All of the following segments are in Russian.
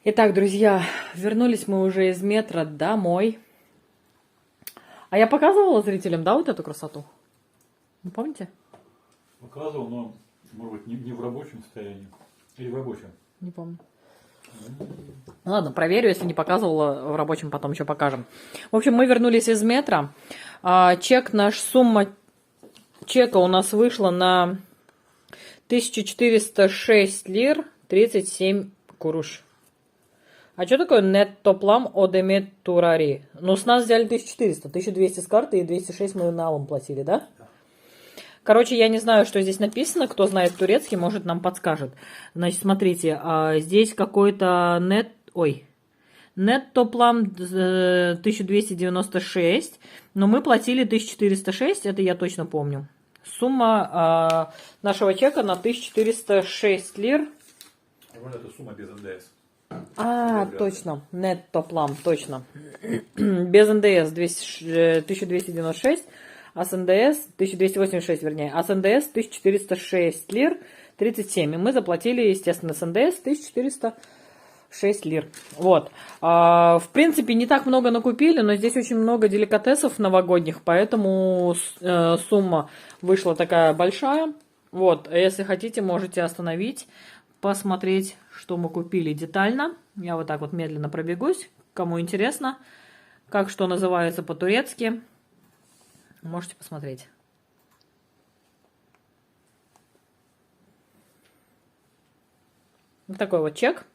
Итак, друзья, вернулись мы уже из метро домой. А я показывала зрителям, да, вот эту красоту? Не помните? Показывал, но, может быть, не в рабочем состоянии. Или в рабочем. Не помню. Ладно, проверю, если не показывала в рабочем, потом еще покажем. В общем, мы вернулись из метро. Сумма чека у нас вышла на 1406 лир 37 куруш. А что такое нет-топлам одемет турари? Ну, с нас взяли 1400, 1200 с карты и 206 мы налом платили, да? Короче, я не знаю, что здесь написано. Кто знает турецкий, может, нам подскажет. Значит, смотрите, здесь какой-то нет-топлам 1296, но мы платили 1406, это я точно помню. Сумма нашего чека на 1406 лир. Вот это сумма без НДС. Точно, нет-топлам, точно. Без НДС 1296, а с НДС 1286, вернее, а с НДС 1406 лир 37. И мы заплатили, естественно, с НДС 1406 лир. Вот. В принципе, не так много накупили, но здесь очень много деликатесов новогодних, поэтому сумма вышла такая большая. Вот, если хотите, можете остановить, посмотреть, что мы купили детально. Я вот так вот медленно пробегусь. Кому интересно, как что называется по-турецки, можете посмотреть. Вот такой вот чек.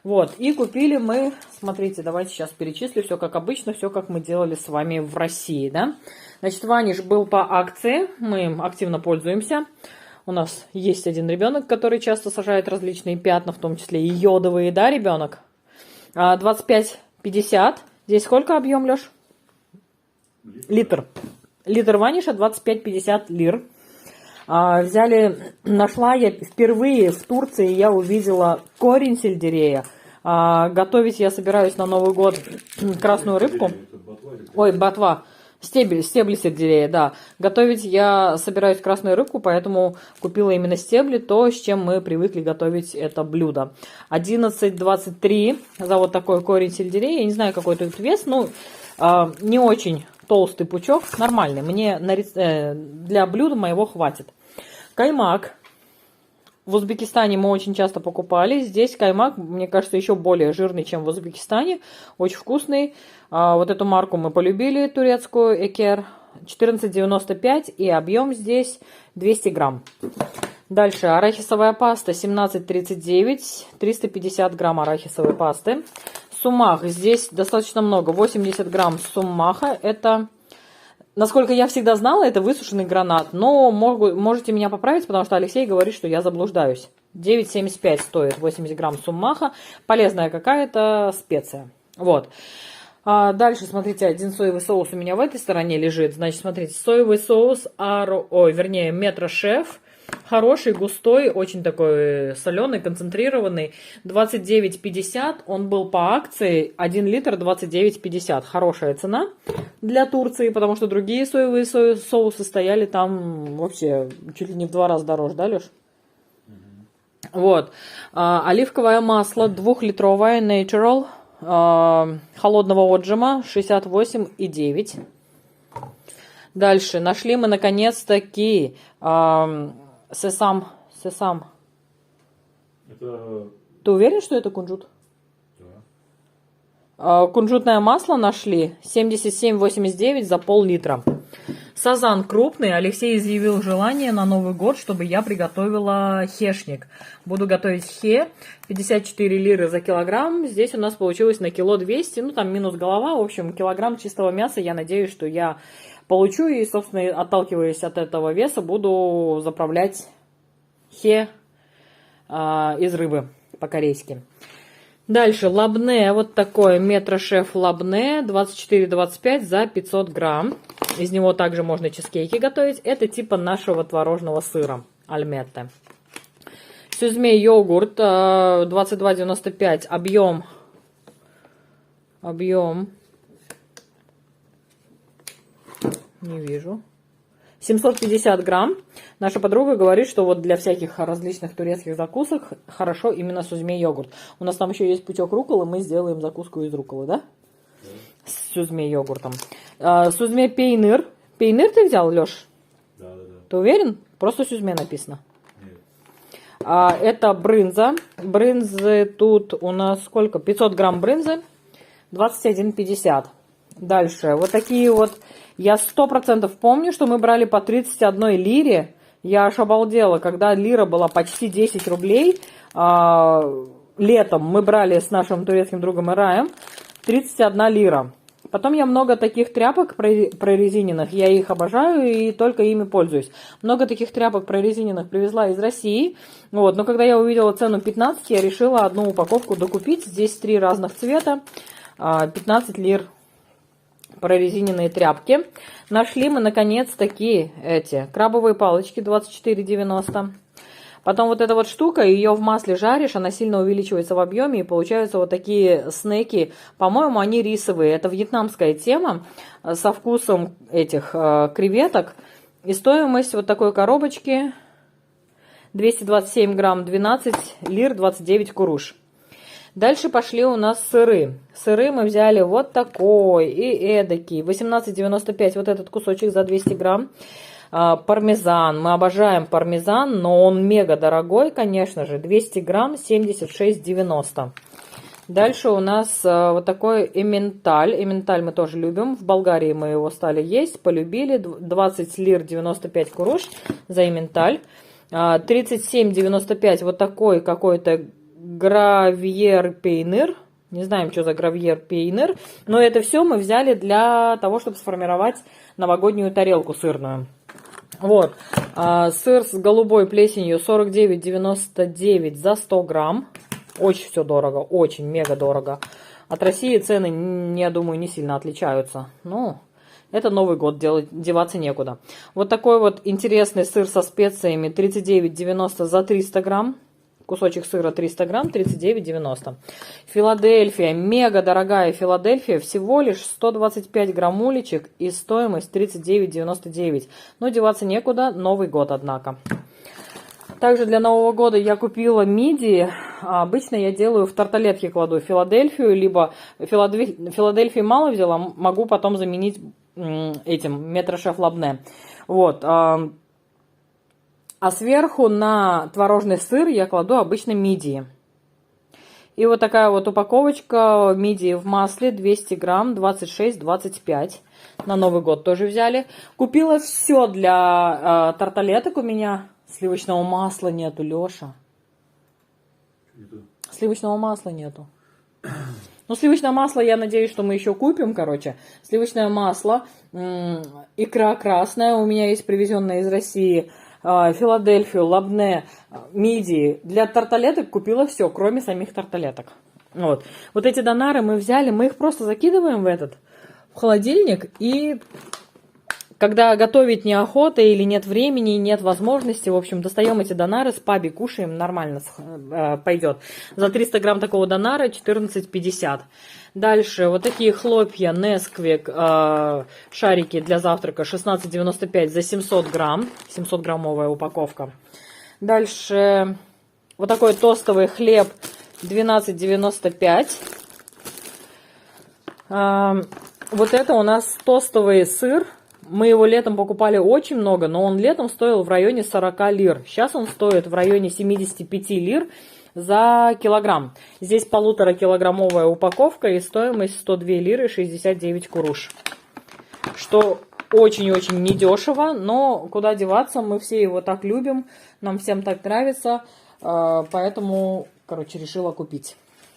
Вот, и купили мы, смотрите, давайте сейчас перечислю, все как обычно, все как мы делали с вами в России, да. Значит, Ваниш был по акции, мы им активно пользуемся. У нас есть один ребенок, который часто сажает различные пятна, в том числе и йодовые, да, ребенок? 25,50. Здесь сколько объем, Леш? Литр. Литр Ваниша 25,50 лир. Нашла я впервые в Турции, я увидела корень сельдерея. Готовить я собираюсь на Новый год красную рыбку. Ой, ботва. Стебли сельдерея, да. Готовить я собираюсь красную рыбку, поэтому купила именно стебли, то, с чем мы привыкли готовить это блюдо. 11,23 за вот такой корень сельдерея. Я не знаю, какой тут вес, ну, не очень толстый пучок, нормальный. Мне для блюда моего хватит. Каймак. В Узбекистане мы очень часто покупали. Здесь каймак, мне кажется, еще более жирный, чем в Узбекистане. Очень вкусный. Вот эту марку мы полюбили, турецкую, Экер. 14,95 и объем здесь 200 грамм. Дальше арахисовая паста 17,39. 350 грамм арахисовой пасты. Сумах. Здесь достаточно много. 80 грамм сумаха. Это... Насколько я всегда знала, это высушенный гранат, но можете меня поправить, потому что Алексей говорит, что я заблуждаюсь. 9,75 стоит 80 грамм суммаха, полезная какая-то специя. Вот. Дальше, смотрите, один соевый соус у меня в этой стороне лежит. Значит, смотрите, соевый соус, Метро Шеф. Хороший, густой, очень такой соленый, концентрированный. 29,50. Он был по акции. 1 литр 29,50. Хорошая цена для Турции, потому что другие соевые соусы стояли там вообще чуть ли не в 2 раза дороже, да, Леш? Вот. Оливковое масло 2-литровое Natural. Холодного отжима 68,9. Дальше. Нашли мы наконец-таки... Сесам. Это... Ты уверен, что это кунжут? Да. Кунжутное масло нашли 77,89 за пол-литра. Сазан крупный. Алексей изъявил желание на Новый год, чтобы я приготовила хешник. Буду готовить хе. 54 лиры за килограмм. Здесь у нас получилось на кило 200. Ну, там минус голова. В общем, килограмм чистого мяса. Я надеюсь, что я получу. И, собственно, отталкиваясь от этого веса, буду заправлять хе из рыбы по-корейски. Дальше лабне, вот такое Метро Шеф лабне, 24,25 за 500 грамм. Из него также можно чизкейки готовить. Это типа нашего творожного сыра, альметте. Сюзме йогурт, 22,95, объем, не вижу. 750 грамм. Наша подруга говорит, что вот для всяких различных турецких закусок хорошо именно сузме йогурт. У нас там еще есть пучок рукколы, мы сделаем закуску из рукколы, да? С сузме йогуртом. Сузме пейнир. Пейнир ты взял, Леш? Да. Ты уверен? Просто сузме написано. Нет. Это брынза. Брынзы тут у нас сколько? 500 грамм брынзы. 21,50. Дальше. Вот такие вот. Я 100% помню, что мы брали по 31 лире. Я аж обалдела, когда лира была почти 10 рублей. Летом мы брали с нашим турецким другом Ираем 31 лира. Потом я много таких тряпок прорезиненных, я их обожаю и только ими пользуюсь. Много таких тряпок прорезиненных привезла из России. Вот, но когда я увидела цену 15, я решила одну упаковку докупить. Здесь 3 разных цвета, 15 лир прорезиненные тряпки. Нашли мы наконец такие эти крабовые палочки 24,90. Потом вот эта вот штука, ее в масле жаришь, она сильно увеличивается в объеме, и получаются вот такие снеки. По-моему, они рисовые. Это вьетнамская тема со вкусом этих креветок. И стоимость вот такой коробочки 227 грамм, 12 лир, 29 куруш. Дальше пошли у нас сыры. Сыры мы взяли вот такой и эдакий. 18,95 вот этот кусочек за 200 грамм. Пармезан. Мы обожаем пармезан, но он мега дорогой, конечно же. 200 грамм, 76,90. Дальше у нас вот такой эмменталь. Эмменталь мы тоже любим. В Болгарии мы его стали есть, полюбили. 20 лир, 95 куруш за эмменталь. 37,95 вот такой какой-то гравьер пейнир. Не знаем, что за гравьер пейнир. Но это все мы взяли для того, чтобы сформировать новогоднюю тарелку сырную. Вот. Сыр с голубой плесенью 49,99 за 100 грамм. Очень все дорого. Очень мега дорого. От России цены, я думаю, не сильно отличаются. Ну, это Новый год, деваться некуда. Вот такой вот интересный сыр со специями 39,90 за 300 грамм. Кусочек сыра 300 грамм, 39,90. Филадельфия, мега дорогая Филадельфия, всего лишь 125 граммулечек и стоимость 39,99. Но деваться некуда, Новый год, однако. Также для Нового года я купила мидии. Обычно я делаю в тарталетки, кладу Филадельфию, либо Филадельфии мало взяла, могу потом заменить этим метрошеф лабне. Вот. А сверху на творожный сыр я кладу обычно мидии. И вот такая вот упаковочка мидии в масле 200 грамм, 26-25. На Новый год тоже взяли. Купила все для тарталеток. У меня сливочного масла нету, Леша. Сливочного масла нету. Ну, сливочное масло, я надеюсь, что мы еще купим, короче. Сливочное масло, икра красная у меня есть, привезенная из России. Филадельфию, лабне, мидии. Для тарталеток купила все, кроме самих тарталеток. Вот. Вот эти донары мы взяли, мы их просто закидываем в холодильник. И когда готовить неохота или нет времени, нет возможности, в общем, достаем эти донары, с паби кушаем, нормально пойдет. За 300 грамм такого донара 14,50. Дальше вот такие хлопья Несквик, шарики для завтрака 16,95 за 700 грамм. 700-граммовая упаковка. Дальше вот такой тостовый хлеб 12,95. Вот это у нас тостовый сыр. Мы его летом покупали очень много, но он летом стоил в районе 40 лир. Сейчас он стоит в районе 75 лир за килограмм. Здесь 1,5-килограммовая упаковка и стоимость 102 лиры 69 куруш. Что очень-очень недешево, но куда деваться, мы все его так любим, нам всем так нравится, поэтому, короче, решила купить.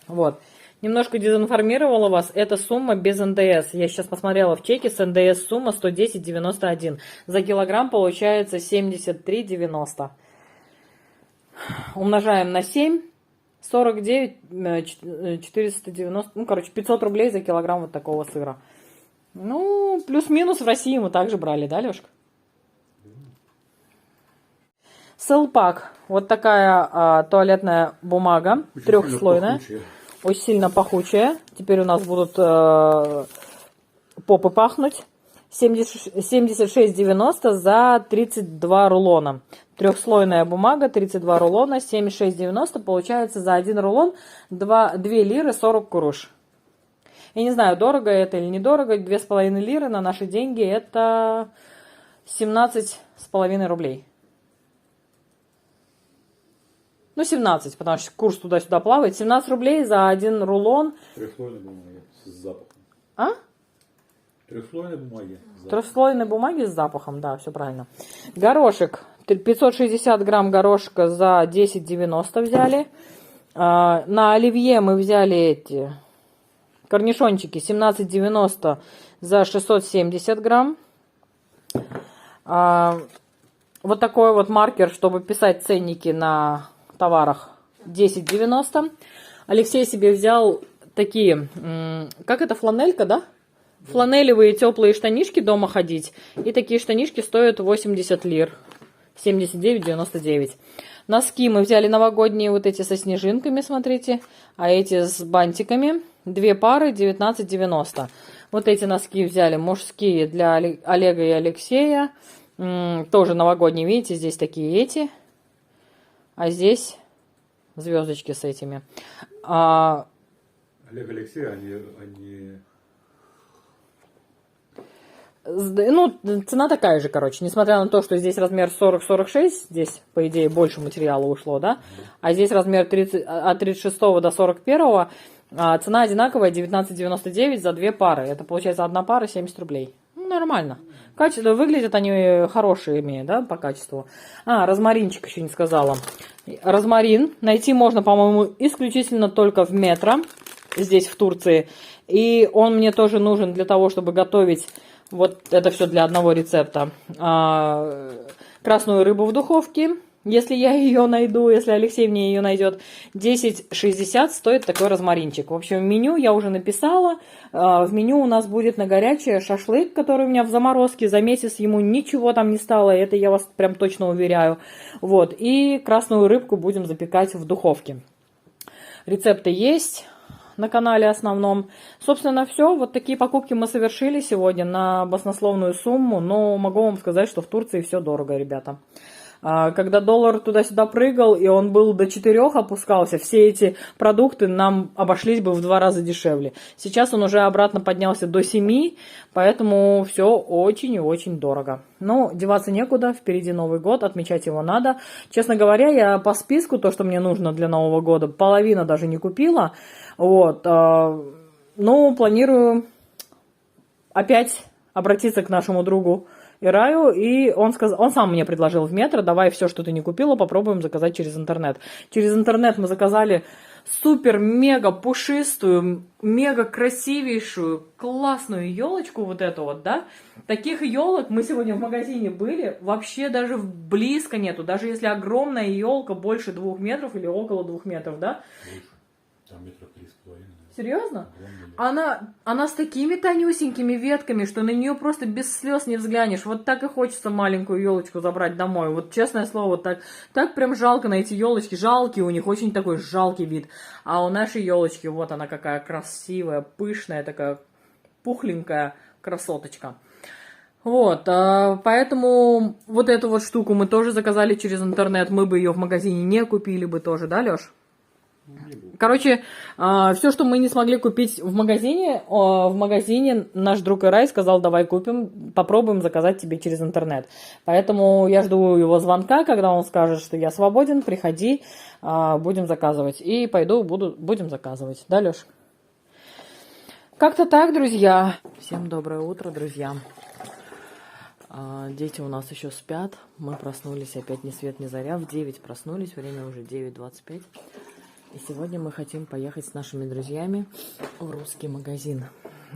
Вот. Немножко дезинформировала вас, это сумма без НДС. Я сейчас посмотрела в чеке, с НДС сумма 110,91. За килограмм получается 73,90. Умножаем на 7, 49, 490, ну, короче, 500 рублей за килограмм вот такого сыра. Ну, плюс-минус в России мы также брали, да, Лешка? Селпак. Вот такая туалетная бумага, трехслойная. Очень сильно пахучая. Теперь у нас будут попы пахнуть. 76,90 за 32 рулона. Трехслойная бумага, 32 рулона, 76,90. Получается за один рулон 2 лиры 40 куруш. Я не знаю, дорого это или недорого. 2,5 лиры на наши деньги это 17,5 рублей. Ну, 17, потому что курс туда-сюда плавает. 17 рублей за один рулон. Трехслойной бумаги с запахом. А? Трехслойной бумаги. Трехслойной бумаги с запахом, да, все правильно. Горошек. 560 грамм горошка за 10,90 взяли. На оливье мы взяли эти корнишончики 17,90 за 670 грамм. Вот такой вот маркер, чтобы писать ценники на товарах, 10,90. Алексей себе взял такие, как это, фланелька, да? Фланелевые теплые штанишки дома ходить. И такие штанишки стоят 80 лир. 79,99. Носки мы взяли новогодние, вот эти со снежинками, смотрите. А эти с бантиками. 2 пары, 19,90. Вот эти носки взяли мужские для Олега и Алексея. Тоже новогодние, видите, здесь такие эти. А здесь звездочки с этими. Олег, Алексей, они... Ну, цена такая же, короче. Несмотря на то, что здесь размер 40-46, здесь, по идее, больше материала ушло, да? А здесь размер 30, от 36 до 41. Цена одинаковая, 19,99 за 2 пары. Это получается одна пара 70 рублей. Ну, нормально. Качество, выглядят они хорошими, да, по качеству. Розмаринчик еще не сказала. Розмарин найти можно, по-моему, исключительно только в Метро, здесь, в Турции. И он мне тоже нужен для того, чтобы готовить, вот это все для одного рецепта, красную рыбу в духовке. Если я ее найду, если Алексей мне ее найдет, 10,60 стоит такой розмаринчик. В общем, меню я уже написала. В меню у нас будет на горячее шашлык, который у меня в заморозке. За месяц ему ничего там не стало, это я вас прям точно уверяю. Вот. И красную рыбку будем запекать в духовке. Рецепты есть на канале основном. Собственно, все. Вот такие покупки мы совершили сегодня на баснословную сумму. Но могу вам сказать, что в Турции все дорого, ребята. Когда доллар туда-сюда прыгал, и он был до 4 опускался, все эти продукты нам обошлись бы в 2 раза дешевле. Сейчас он уже обратно поднялся до 7, поэтому все очень и очень дорого. Но деваться некуда, впереди Новый год, отмечать его надо. Честно говоря, я по списку, то, что мне нужно для Нового года, половина даже не купила. Вот. Но планирую опять обратиться к нашему другу Ираю, и он сам мне предложил в Метро: давай все, что ты не купила, попробуем заказать через интернет. Через интернет мы заказали супер-мега пушистую, мега красивейшую, классную елочку, вот эту вот, да. Таких елок мы сегодня в магазине были, вообще даже близко нету. Даже если огромная елка больше 2 метров или около 2 метров, да. Больше. Там метров 3,5. Серьезно? Она с такими тонюсенькими ветками, что на нее просто без слез не взглянешь. Вот так и хочется маленькую елочку забрать домой. Вот честное слово, так прям жалко на эти елочки. Жалкие у них, очень такой жалкий вид. А у нашей елочки, вот она какая красивая, пышная, такая пухленькая красоточка. Вот, поэтому вот эту вот штуку мы тоже заказали через интернет. Мы бы ее в магазине не купили бы тоже, да, Леш? Короче, все, что мы не смогли купить в магазине наш друг Ирай сказал: давай купим, попробуем заказать тебе через интернет. Поэтому я жду его звонка, когда он скажет, что я свободен, приходи, будем заказывать. И будем заказывать. Да, Леш? Как-то так, друзья. Всем доброе утро, друзья. Дети у нас еще спят. Мы проснулись опять ни свет ни заря. В 9 проснулись, время уже 9:25. И сегодня мы хотим поехать с нашими друзьями в русский магазин.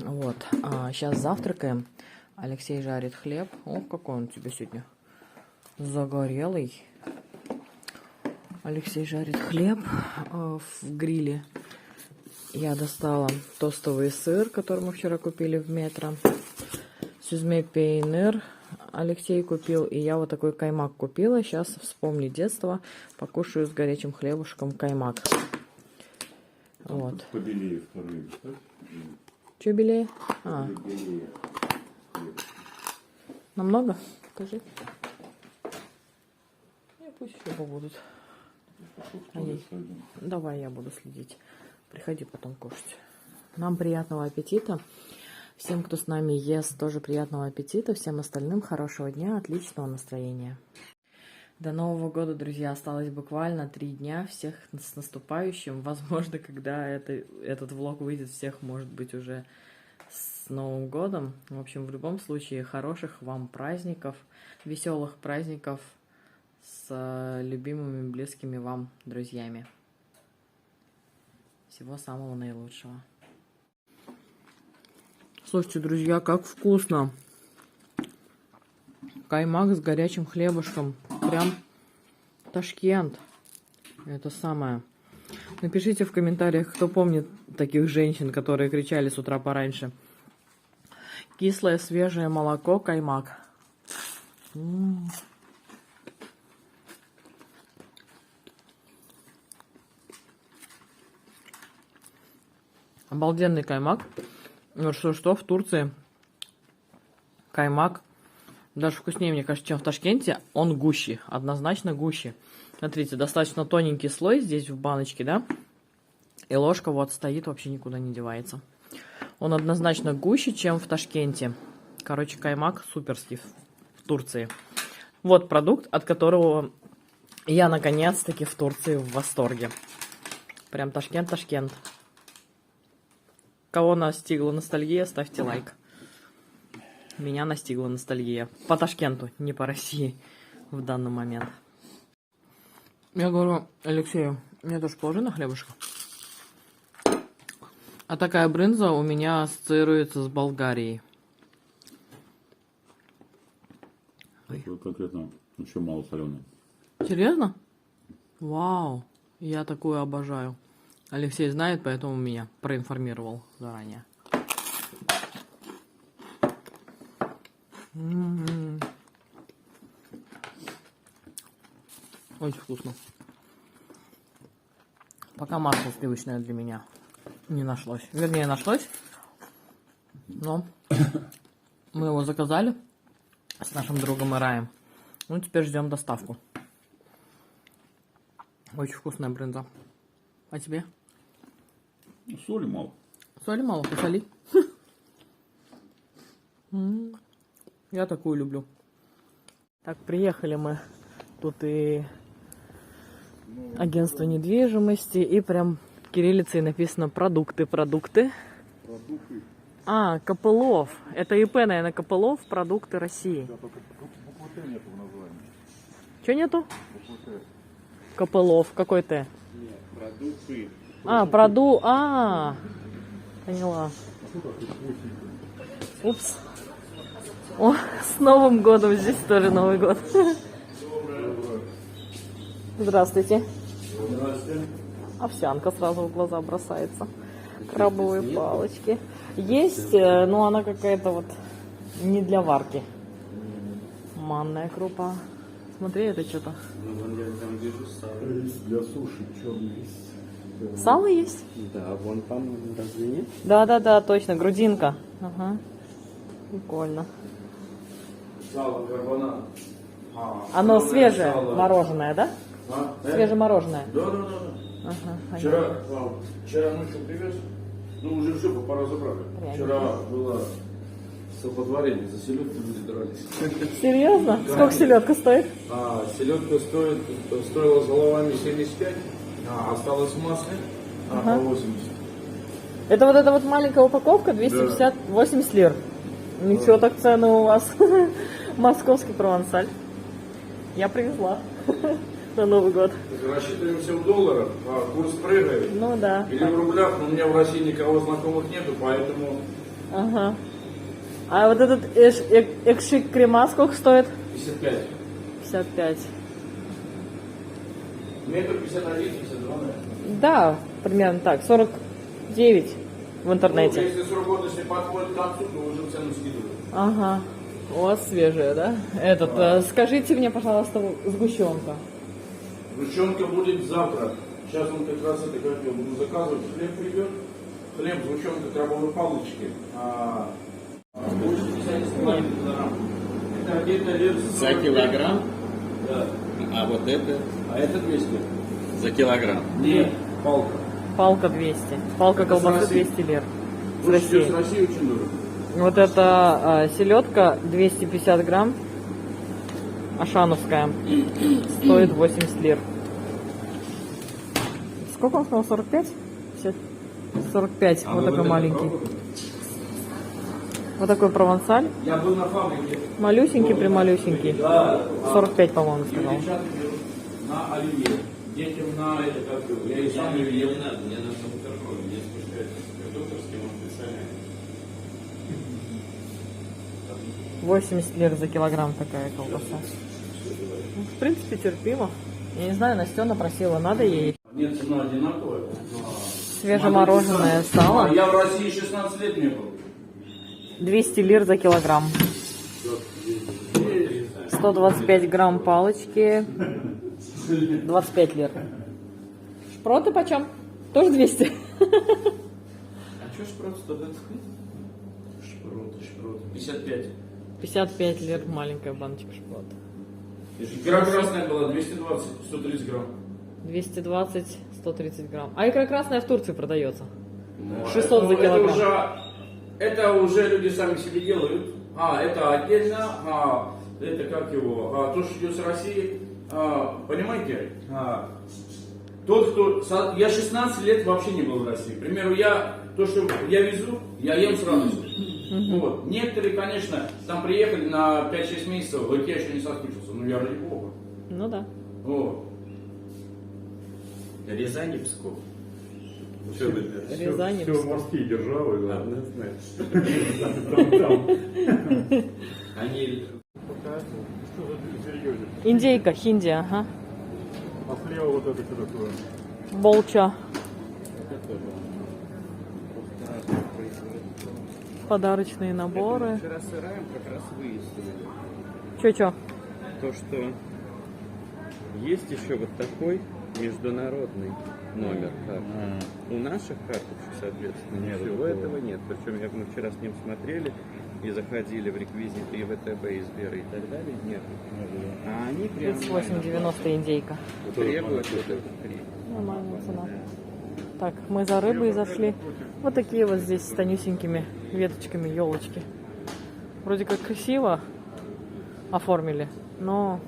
Вот. Сейчас завтракаем. Алексей жарит хлеб. О, какой он у тебя сегодня загорелый. Алексей жарит хлеб в гриле. Я достала тостовый сыр, который мы вчера купили в Метро. Сюзме пейнер Алексей купил. И я вот такой каймак купила. Сейчас вспомню детство. Покушаю с горячим хлебушком каймак. Вот. Побелее вторые, да? Че белее? Намного? Покажи. Пусть еще побудут. Давай я буду следить. Приходи потом кушать. Нам приятного аппетита. Всем, кто с нами ест, тоже приятного аппетита. Всем остальным хорошего дня, отличного настроения. До Нового года, друзья, осталось буквально 3 дня. Всех с наступающим. Возможно, когда этот влог выйдет, всех, может быть, уже с Новым годом. В общем, в любом случае, хороших вам праздников, веселых праздников с любимыми, близкими вам друзьями. Всего самого наилучшего. Слушайте, друзья, как вкусно. Каймак с горячим хлебушком. Прям Ташкент. Это самое. Напишите в комментариях, кто помнит таких женщин, которые кричали с утра пораньше. Кислое свежее молоко, каймак. Обалденный каймак. Вот что в Турции каймак даже вкуснее, мне кажется, чем в Ташкенте. Он гуще, однозначно гуще. Смотрите, достаточно тоненький слой здесь в баночке, да? И ложка вот стоит, вообще никуда не девается. Он однозначно гуще, чем в Ташкенте. Короче, каймак суперский в Турции. Вот продукт, от которого я наконец-таки в Турции в восторге. Прям Ташкент. Кого настигла ностальгия, ставьте лайк. Меня настигла ностальгия. По Ташкенту, не по России в данный момент. Я говорю Алексею, мне тоже положи на хлебушек. А такая брынза у меня ассоциируется с Болгарией. Конкретно еще мало соленый. Серьезно? Вау, я такую обожаю. Алексей знает, поэтому меня проинформировал заранее. Очень вкусно. Пока масло сливочное для меня не нашлось. Вернее, нашлось. Но мы его заказали с нашим другом Ираем. Ну, теперь ждем доставку. Очень вкусная брынза. А тебе? Соли мало. Соли мало? Посоли. Я такую люблю. Так, приехали мы. Тут и агентство недвижимости, и прям кириллицей написано продукты. А, Копылов. Это ИП, наверное, Копылов, продукты России. Да, только буквы Т нету в названии. Че нету? Буквы Т. Копылов. Какой Т? Нет, продукты. Поняла. Упс. О, с Новым годом, здесь тоже Новый год. Здравствуйте. Здравствуйте. Овсянка сразу в глаза бросается. Крабовые палочки. Есть, но она какая-то вот не для варки. Манная крупа. Смотри, это что-то. Для суши черный есть. Сало есть? Да, вон там разве нет? Да, точно, грудинка. Ага. Прикольно. Сало, карбонат. Оно свежее, мороженое, да? Свежемороженое. Да. Ага, Вчера ночью привез, ну уже все, пора забрали. Вчера было столпотворение, за селедку люди дрались. Серьезно? Сколько селедка стоит? Селедка стоила с головами 75, осталось в масле по 80. Это вот эта вот маленькая упаковка, 250-80 лир. Ничего так цены у вас. Московский провансаль. Я привезла на Новый год. Рассчитываемся в долларах, а курс прыгает. Ну да. Или в рублях, но у меня в России никого знакомых нету, поэтому... Ага. А вот этот экшик крема сколько стоит? 55. 55. Метр 51, 52, наверное. Да, примерно так. 49 в интернете. Ну, если срок годности подходит к концу, то уже цену скидывают. Ага. У вас свежая, да? Скажите мне, пожалуйста, сгущенка. Сгущенка будет завтра. Сейчас он как раз это как я буду заказывать. Хлеб придет. Хлеб, сгущенка, крабовые палочки. 80 килограмм. Это отдельная версия. За килограмм, Да. а вот это А это 200. за килограмм. Нет, палка. Палка 200. Палка Это с колбасы России. 200 лир. С Слушайте, России. с России очень дорого. Вот это селедка 250 грамм. Ашановская. Стоит 80 лир. Сколько он сказал? 45? 50? 45. А Вот вы такой это маленький. пробовали? Вот такой провансаль. Я был на фабрике. Малюсенький, прималюсенький. Да. 45, по-моему, И сказал. девчата берут на оливье. Детям на это как его. Я и сам оливье. Мне надо на бутерброд. Мне спускают докторский, он специально. 80 лир за килограмм такая колбаса. Ну, в принципе, терпимо. Я не знаю, Настена просила, надо ей Нет, цена одинаковая. свежемороженое сало. Я в России 16 лет не был. 200 лир за килограмм. 125 грамм палочки. 25 лир. Шпроты почем? Тоже 200. А что ж просто 125? Шпроты. 55. 55 лир маленькая баночка шпрот. Икра красная была 220, 130 грамм. 220, 130 грамм. А икра красная в Турции продается. Ну, 600 за килограмм. Это уже люди сами себе делают. Это отдельно. Это как его. То, что идет с России. Понимаете? Тот, кто... Я 16 лет вообще не был в России. К примеру, то, что я везу, я ем с радостью. Вот. Некоторые, конечно, там приехали на 5-6 месяцев, говорят, я еще не соскучился. Ну, я ради бога. Ну да. Вот. Рязань и Псков. Все, Рязань и все Псков. морские державы, да. Однозначно. Там. Они... Что за серьезно? Индейка, хинди, ага. А слева вот это что такое? Болча. Подарочные наборы. Вчера с Ираем как раз выяснили. Чё-чё? То, что есть еще вот такой международный номер карты. У наших карточек, соответственно, Нет, всего такого. этого нет. Причем мы вчера с ним смотрели и заходили в реквизиты и ВТБ, и Сбера, и так далее. Нет. А они прям 38,90 индейка. требуют вот это три. Нормальная цена. Так, мы за рыбой зашли. Вот такие вот здесь с тонюсенькими веточками елочки. Вроде как красиво оформили, но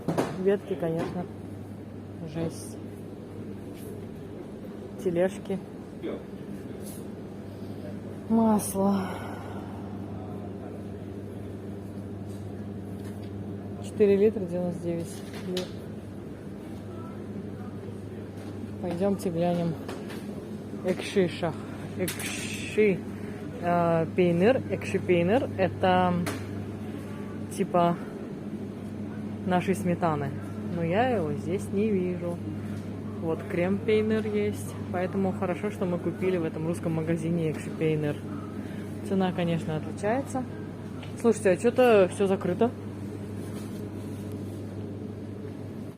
ветки, конечно, жесть. Тележки. Масло. 4 литра 99 лир. Пойдемте глянем. Экшишах. Экши пейнер. Экши пейнер — это типа нашей сметаны. Но я его здесь не вижу. Вот крем пейнер есть. Поэтому хорошо, что мы купили в этом русском магазине Экши пейнер. Цена, конечно, отличается. Слушайте, а что-то все закрыто.